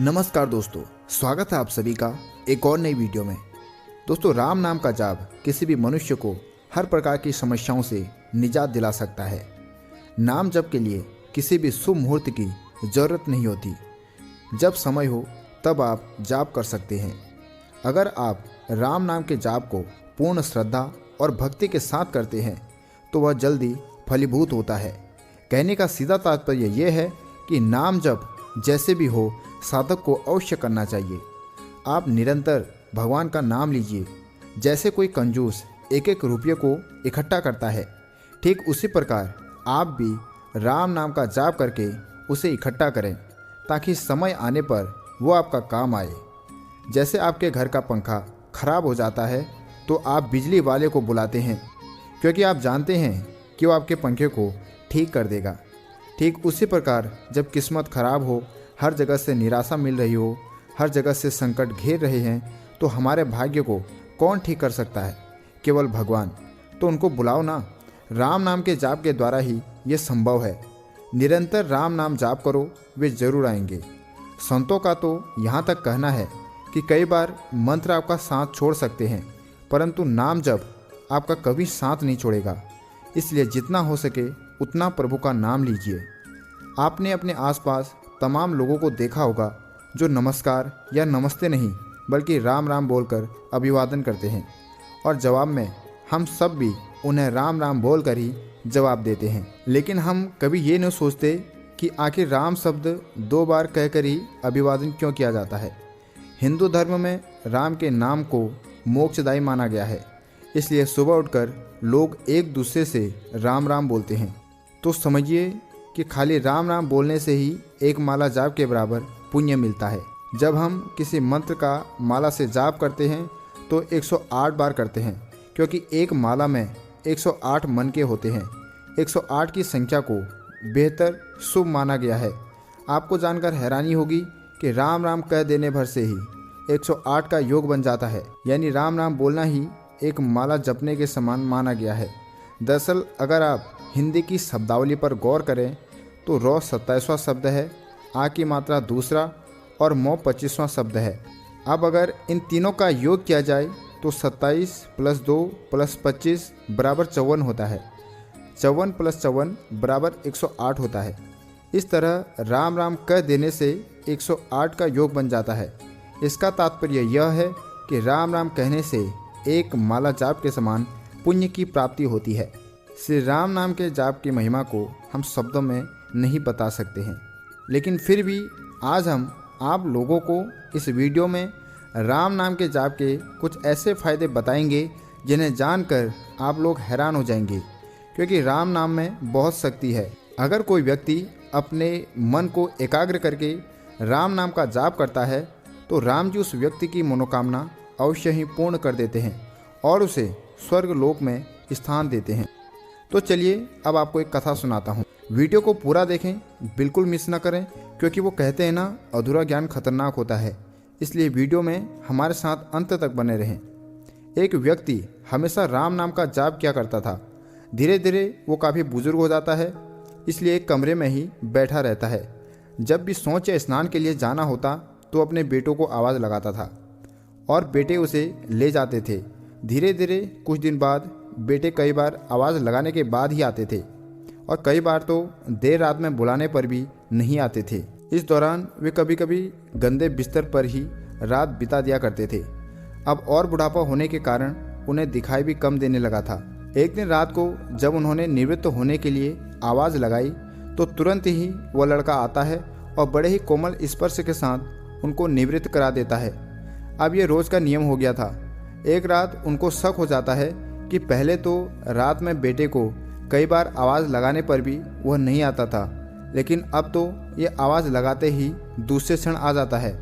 नमस्कार दोस्तों, स्वागत है आप सभी का एक और नई वीडियो में। दोस्तों, राम नाम का जाप किसी भी मनुष्य को हर प्रकार की समस्याओं से निजात दिला सकता है। नाम जप के लिए किसी भी शुभ मुहूर्त की जरूरत नहीं होती। जब समय हो तब आप जाप कर सकते हैं। अगर आप राम नाम के जाप को पूर्ण श्रद्धा और भक्ति के साथ करते हैं तो वह जल्दी फलीभूत होता है। कहने का सीधा तात्पर्य यह है कि नाम जप जैसे भी हो साधक को अवश्य करना चाहिए। आप निरंतर भगवान का नाम लीजिए। जैसे कोई कंजूस एक एक रुपये को इकट्ठा करता है, ठीक उसी प्रकार आप भी राम नाम का जाप करके उसे इकट्ठा करें ताकि समय आने पर वो आपका काम आए। जैसे आपके घर का पंखा खराब हो जाता है तो आप बिजली वाले को बुलाते हैं क्योंकि आप जानते हैं कि वो आपके पंखे को ठीक कर देगा। ठीक उसी प्रकार जब किस्मत खराब हो, हर जगह से निराशा मिल रही हो, हर जगह से संकट घेर रहे हैं, तो हमारे भाग्य को कौन ठीक कर सकता है? केवल भगवान। तो उनको बुलाओ ना। राम नाम के जाप के द्वारा ही ये संभव है। निरंतर राम नाम जाप करो, वे जरूर आएंगे। संतों का तो यहाँ तक कहना है कि कई बार मंत्र आपका साथ छोड़ सकते हैं, परंतु नाम जप आपका कभी साथ नहीं छोड़ेगा। इसलिए जितना हो सके उतना प्रभु का नाम लीजिए। आपने अपने आसपास तमाम लोगों को देखा होगा जो नमस्कार या नमस्ते नहीं बल्कि राम राम बोलकर अभिवादन करते हैं, और जवाब में हम सब भी उन्हें राम राम बोलकर ही जवाब देते हैं। लेकिन हम कभी ये नहीं सोचते कि आखिर राम शब्द 2 बार कहकर ही अभिवादन क्यों किया जाता है। हिंदू धर्म में राम के नाम को मोक्षदायी माना गया है, इसलिए सुबह उठकर लोग एक दूसरे से राम राम बोलते हैं। तो समझिए कि खाली राम राम बोलने से ही एक माला जाप के बराबर पुण्य मिलता है। जब हम किसी मंत्र का माला से जाप करते हैं तो 108 बार करते हैं, क्योंकि एक माला में 108 मन के होते हैं। 108 की संख्या को बेहतर शुभ माना गया है। आपको जानकर हैरानी होगी कि राम राम कह देने भर से ही 108 का योग बन जाता है, यानी राम राम बोलना ही एक माला जपने के समान माना गया है। दरअसल अगर आप हिंदी की शब्दावली पर गौर करें तो रौ 27वां शब्द है, आ की मात्रा दूसरा और मौ 25वां शब्द है। अब अगर इन तीनों का योग किया जाए तो 27 + 2 + 25 बराबर 54 होता है। 54 + 54 बराबर 108 होता है। इस तरह राम राम कह देने से 108 का योग बन जाता है। इसका तात्पर्य यह है कि राम राम कहने से एक माला जाप के समान पुण्य की प्राप्ति होती है। श्री राम नाम के जाप की महिमा को हम शब्दों में नहीं बता सकते हैं, लेकिन फिर भी आज हम आप लोगों को इस वीडियो में राम नाम के जाप के कुछ ऐसे फायदे बताएंगे जिन्हें जानकर आप लोग हैरान हो जाएंगे, क्योंकि राम नाम में बहुत शक्ति है। अगर कोई व्यक्ति अपने मन को एकाग्र करके राम नाम का जाप करता है तो राम जी उस व्यक्ति की मनोकामना अवश्य ही पूर्ण कर देते हैं और उसे स्वर्ग लोक में स्थान देते हैं। तो चलिए अब आपको एक कथा सुनाता हूँ। वीडियो को पूरा देखें, बिल्कुल मिस ना करें, क्योंकि वो कहते हैं ना, अधूरा ज्ञान खतरनाक होता है। इसलिए वीडियो में हमारे साथ अंत तक बने रहें। एक व्यक्ति हमेशा राम नाम का जाप किया करता था। धीरे धीरे वो काफ़ी बुजुर्ग हो जाता है, इसलिए एक कमरे में ही बैठा रहता है। जब भी शौच या स्नान के लिए जाना होता तो अपने बेटों को आवाज़ लगाता था और बेटे उसे ले जाते थे। धीरे धीरे कुछ दिन बाद बेटे कई बार आवाज़ लगाने के बाद ही आते थे और कई बार तो देर रात में बुलाने पर भी नहीं आते थे। इस दौरान वे कभी कभी गंदे बिस्तर पर ही रात बिता दिया करते थे। अब और बुढ़ापा होने के कारण उन्हें दिखाई भी कम देने लगा था। एक दिन रात को जब उन्होंने निवृत्त होने के लिए आवाज़ लगाई तो तुरंत ही वह लड़का आता है और बड़े ही कोमल स्पर्श के साथ उनको निवृत्त करा देता है। अब ये रोज़ का नियम हो गया था। एक रात उनको शक हो जाता है कि पहले तो रात में बेटे को कई बार आवाज़ लगाने पर भी वह नहीं आता था, लेकिन अब तो ये आवाज़ लगाते ही दूसरे क्षण आ जाता है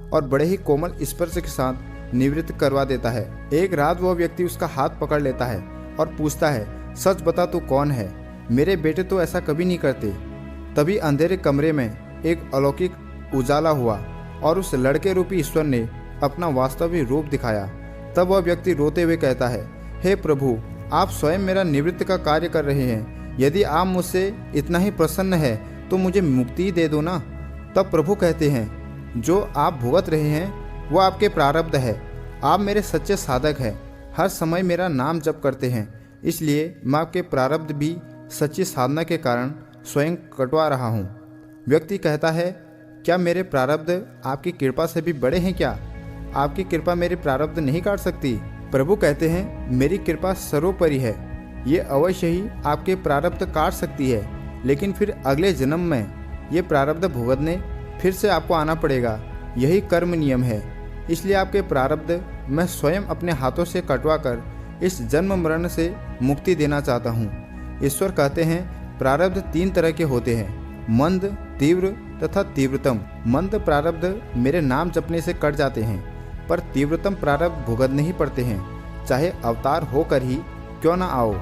और बड़े ही कोमल स्पर्श के साथ निवृत्त करवा देता है। एक रात वह व्यक्ति उसका हाथ पकड़ लेता है और पूछता है, सच बता तू कौन है? मेरे बेटे तो ऐसा कभी नहीं करते। तभी अंधेरे कमरे में एक अलौकिक उजाला हुआ और उस लड़के रूपी ईश्वर ने अपना वास्तविक रूप दिखाया। तब वह व्यक्ति रोते हुए कहता है, हे प्रभु, आप स्वयं मेरा निवृत्त का कार्य कर रहे हैं। यदि आप मुझसे इतना ही प्रसन्न है तो मुझे मुक्ति दे दो ना। तब प्रभु कहते हैं, जो आप भुगत रहे हैं वो आपके प्रारब्ध है। आप मेरे सच्चे साधक हैं, हर समय मेरा नाम जप करते हैं, इसलिए मैं आपके प्रारब्ध भी सच्ची साधना के कारण स्वयं कटवा रहा हूँ। व्यक्ति कहता है, क्या मेरे प्रारब्ध आपकी कृपा से भी बड़े हैं क्या? आपकी कृपा मेरे प्रारब्ध नहीं काट सकती? प्रभु कहते हैं, मेरी कृपा सर्वोपरि है, ये अवश्य ही आपके प्रारब्ध काट सकती है, लेकिन फिर अगले जन्म में ये प्रारब्ध भुगतने फिर से आपको आना पड़ेगा। यही कर्म नियम है। इसलिए आपके प्रारब्ध मैं स्वयं अपने हाथों से कटवा कर इस जन्म मरण से मुक्ति देना चाहता हूँ। ईश्वर कहते हैं, प्रारब्ध 3 तरह के होते हैं, मंद, तीव्र तथा तीव्रतम। मंद प्रारब्ध मेरे नाम जपने से कट जाते हैं, पर तीव्रतम प्रारब्ध भुगतने ही पड़ते हैं, चाहे अवतार होकर ही क्यों ना आओ।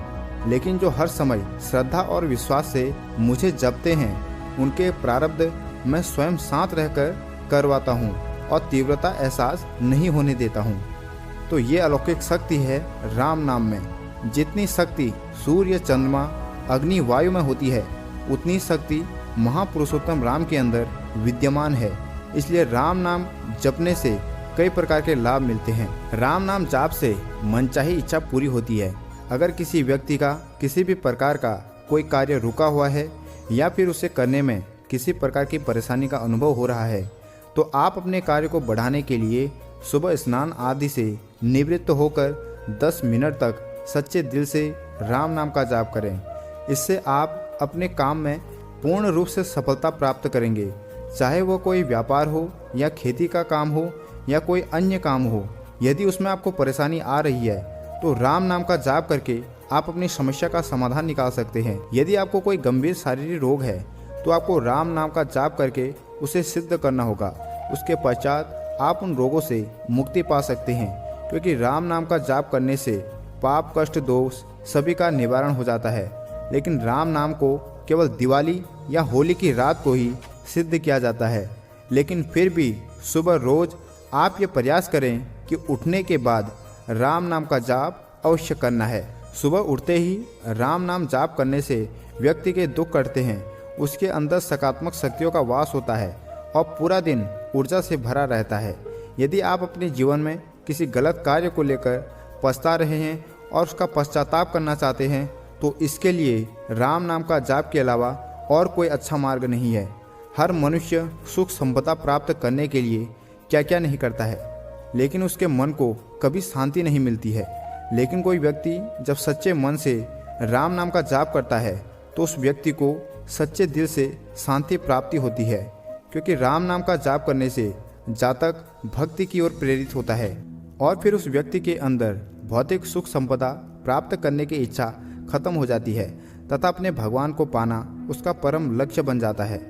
लेकिन जो हर समय श्रद्धा और विश्वास से मुझे जपते हैं, उनके प्रारब्ध मैं स्वयं साथ रहकर करवाता हूँ और तीव्रता एहसास नहीं होने देता हूँ। तो ये अलौकिक शक्ति है राम नाम में। जितनी शक्ति सूर्य, चंद्रमा, अग्नि, वायु में होती है, उतनी शक्ति महापुरुषोत्तम राम के अंदर विद्यमान है। इसलिए राम नाम जपने से कई प्रकार के लाभ मिलते हैं। राम नाम जाप से मनचाही इच्छा पूरी होती है। अगर किसी व्यक्ति का किसी भी प्रकार का कोई कार्य रुका हुआ है या फिर उसे करने में किसी प्रकार की परेशानी का अनुभव हो रहा है, तो आप अपने कार्य को बढ़ाने के लिए सुबह स्नान आदि से निवृत्त होकर 10 मिनट तक सच्चे दिल से राम नाम का जाप करें। इससे आप अपने काम में पूर्ण रूप से सफलता प्राप्त करेंगे। चाहे वो कोई व्यापार हो या खेती का काम हो या कोई अन्य काम हो, यदि उसमें आपको परेशानी आ रही है तो राम नाम का जाप करके आप अपनी समस्या का समाधान निकाल सकते हैं। यदि आपको कोई गंभीर शारीरिक रोग है तो आपको राम नाम का जाप करके उसे सिद्ध करना होगा। उसके पश्चात आप उन रोगों से मुक्ति पा सकते हैं, क्योंकि राम नाम का जाप करने से पाप, कष्ट, दोष सभी का निवारण हो जाता है। लेकिन राम नाम को केवल दिवाली या होली की रात को ही सिद्ध किया जाता है। लेकिन फिर भी सुबह रोज आप ये प्रयास करें कि उठने के बाद राम नाम का जाप अवश्य करना है। सुबह उठते ही राम नाम जाप करने से व्यक्ति के दुख कटते हैं, उसके अंदर सकारात्मक शक्तियों का वास होता है और पूरा दिन ऊर्जा से भरा रहता है। यदि आप अपने जीवन में किसी गलत कार्य को लेकर पछता रहे हैं और उसका पश्चाताप करना चाहते हैं, तो इसके लिए राम नाम का जाप के अलावा और कोई अच्छा मार्ग नहीं है। हर मनुष्य सुख संपदा प्राप्त करने के लिए क्या क्या नहीं करता है, लेकिन उसके मन को कभी शांति नहीं मिलती है। लेकिन कोई व्यक्ति जब सच्चे मन से राम नाम का जाप करता है तो उस व्यक्ति को सच्चे दिल से शांति प्राप्ति होती है, क्योंकि राम नाम का जाप करने से जातक भक्ति की ओर प्रेरित होता है और फिर उस व्यक्ति के अंदर भौतिक सुख संपदा प्राप्त करने की इच्छा खत्म हो जाती है तथा अपने भगवान को पाना उसका परम लक्ष्य बन जाता है।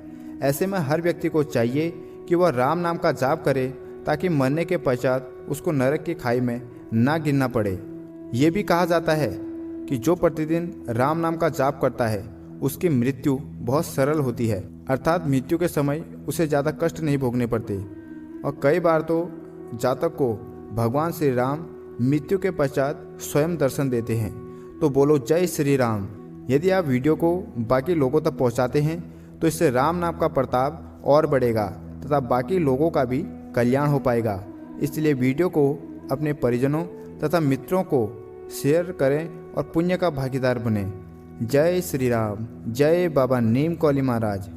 ऐसे में हर व्यक्ति को चाहिए कि वह राम नाम का जाप करे, ताकि मरने के पश्चात उसको नरक की खाई में ना गिरना पड़े। ये भी कहा जाता है कि जो प्रतिदिन राम नाम का जाप करता है उसकी मृत्यु बहुत सरल होती है, अर्थात मृत्यु के समय उसे ज़्यादा कष्ट नहीं भोगने पड़ते। और कई बार तो जातक को भगवान श्री राम मृत्यु के पश्चात स्वयं दर्शन देते हैं। तो बोलो जय श्री राम। यदि आप वीडियो को बाकी लोगों तक पहुंचाते हैं तो इससे राम नाम का प्रताप और बढ़ेगा तथा बाकी लोगों का भी कल्याण हो पाएगा। इसलिए वीडियो को अपने परिजनों तथा मित्रों को शेयर करें और पुण्य का भागीदार बने। जय श्री राम। जय बाबा नीम कौली महाराज।